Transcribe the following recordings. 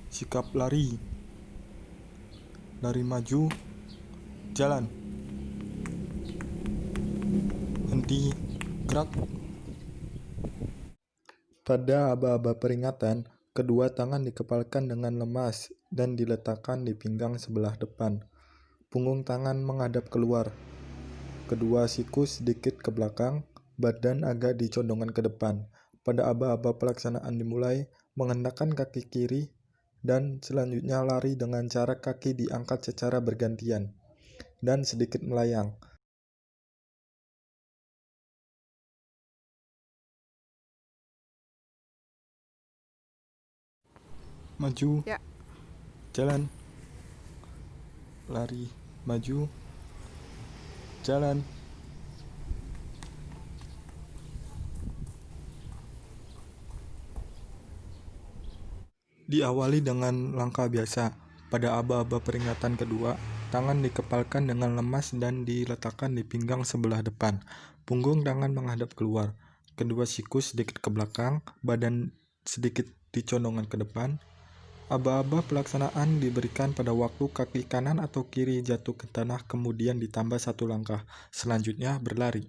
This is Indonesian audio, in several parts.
Sikap lari. Lari maju, jalan. Henti, gerak. Pada aba-aba peringatan, kedua tangan dikepalkan dengan lemas dan diletakkan di pinggang sebelah depan. Punggung tangan menghadap keluar. Kedua siku sedikit ke belakang, badan agak dicondongkan ke depan. Pada aba-aba pelaksanaan dimulai, menghentakkan kaki kiri, dan selanjutnya lari dengan cara kaki diangkat secara bergantian, dan sedikit melayang. Maju, Ya. Jalan. Lari, maju, jalan. Diawali dengan langkah biasa. Pada aba-aba peringatan kedua, tangan dikepalkan dengan lemas dan diletakkan di pinggang sebelah depan. Punggung tangan menghadap keluar. Kedua siku sedikit ke belakang, badan sedikit dicondongkan ke depan. Aba-aba pelaksanaan diberikan pada waktu kaki kanan atau kiri jatuh ke tanah kemudian ditambah satu langkah. Selanjutnya berlari.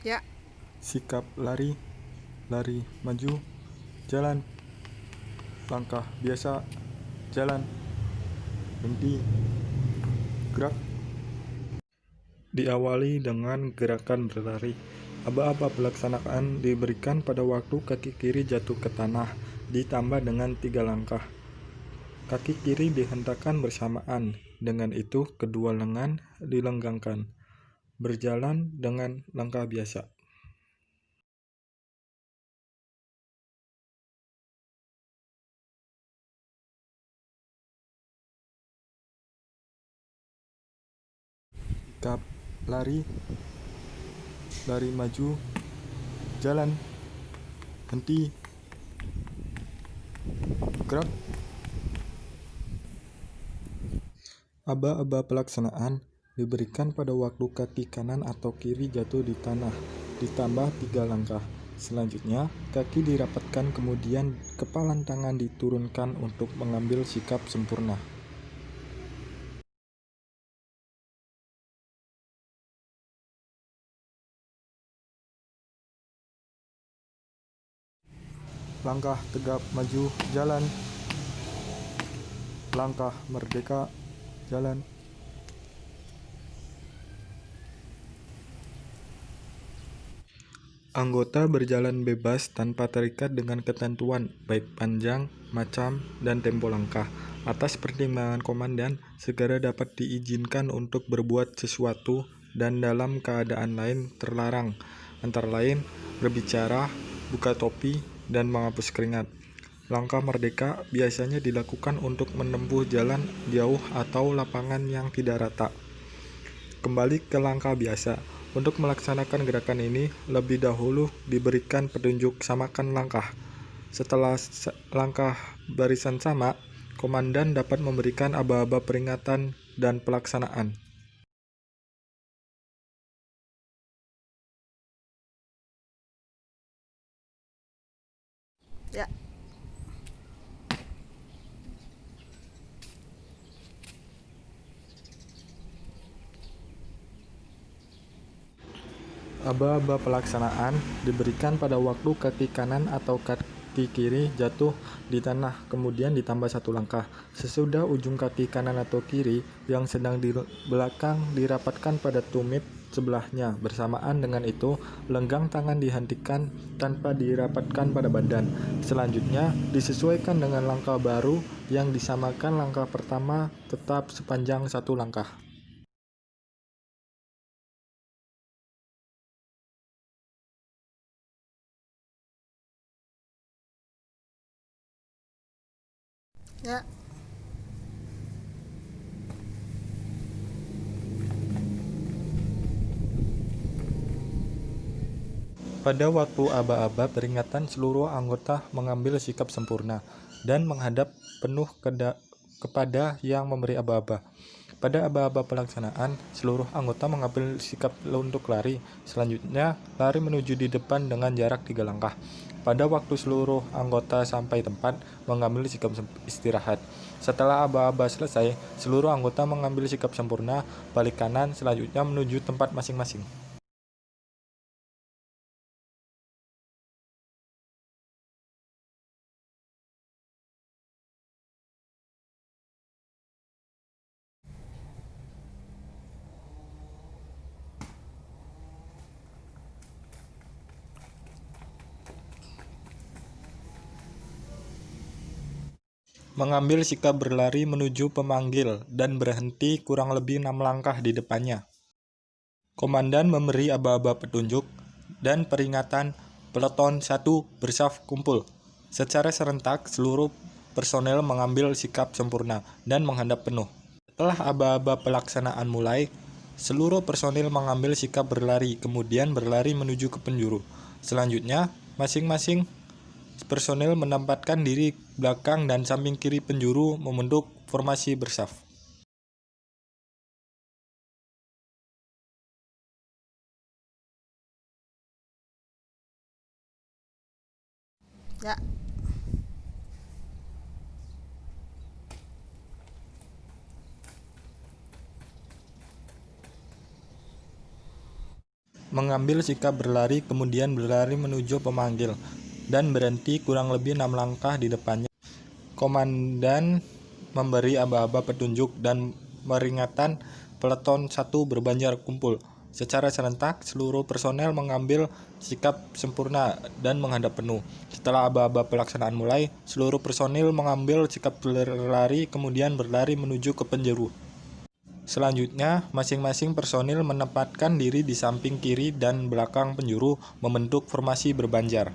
Ya. Sikap lari. Lari maju, jalan. Langkah biasa, jalan. Henti, gerak. Diawali dengan gerakan berlari. Aba-aba pelaksanaan diberikan pada waktu kaki kiri jatuh ke tanah, ditambah dengan 3 langkah. Kaki kiri dihentakkan bersamaan, dengan itu kedua lengan dilenggangkan. Berjalan dengan langkah biasa. Sikap lari. Lari maju, jalan. Henti, gerak. Aba-aba pelaksanaan diberikan pada waktu kaki kanan atau kiri jatuh di tanah, ditambah 3 langkah. Selanjutnya, kaki dirapatkan kemudian kepalan tangan diturunkan untuk mengambil sikap sempurna. Langkah tegap maju, jalan. Langkah merdeka, jalan. Anggota berjalan bebas tanpa terikat dengan ketentuan, baik panjang, macam, dan tempo langkah. Atas pertimbangan komandan, segera dapat diizinkan untuk berbuat sesuatu dan dalam keadaan lain terlarang, antara lain berbicara, buka topi, dan menghapus keringat. Langkah merdeka biasanya dilakukan untuk menempuh jalan jauh atau lapangan yang tidak rata. Kembali ke langkah biasa. Untuk melaksanakan gerakan ini, lebih dahulu diberikan petunjuk samakan langkah. Setelah langkah barisan sama, komandan dapat memberikan aba-aba peringatan dan pelaksanaan. Ya. Aba-aba pelaksanaan diberikan pada waktu kaki kanan atau kaki kiri jatuh di tanah, kemudian ditambah 1 langkah. Sesudah ujung kaki kanan atau kiri yang sedang di belakang dirapatkan pada tumit sebelahnya. Bersamaan dengan itu, lenggang tangan dihentikan tanpa dirapatkan pada badan. Selanjutnya, disesuaikan dengan langkah baru yang disamakan langkah pertama tetap sepanjang 1 langkah. Ya. Pada waktu aba-aba peringatan, seluruh anggota mengambil sikap sempurna dan menghadap penuh kepada yang memberi aba-aba. Pada aba-aba pelaksanaan, seluruh anggota mengambil sikap untuk lari. Selanjutnya, lari menuju di depan dengan jarak 3 langkah. Pada waktu seluruh anggota sampai tempat, mengambil sikap istirahat. Setelah aba-aba selesai, seluruh anggota mengambil sikap sempurna, balik kanan, selanjutnya menuju tempat masing-masing. Mengambil sikap berlari menuju pemanggil dan berhenti kurang lebih 6 langkah di depannya. Komandan memberi aba-aba petunjuk dan peringatan peleton 1 bersaf kumpul. Secara serentak, seluruh personel mengambil sikap sempurna dan menghadap penuh. Setelah aba-aba pelaksanaan mulai, seluruh personil mengambil sikap berlari, kemudian berlari menuju ke penjuru. Selanjutnya, masing-masing personil menempatkan diri belakang dan samping kiri penjuru membentuk formasi bersaf. Ya. Mengambil sikap berlari, kemudian berlari menuju pemanggil dan berhenti kurang lebih 6 langkah di depannya. Komandan memberi aba-aba petunjuk dan peringatan peleton 1 berbanjar kumpul. Secara serentak, seluruh personel mengambil sikap sempurna dan menghadap penuh. Setelah aba-aba pelaksanaan mulai, seluruh personil mengambil sikap berlari, kemudian berlari menuju ke penjuru. Selanjutnya, masing-masing personil menempatkan diri di samping kiri dan belakang penjuru membentuk formasi berbanjar.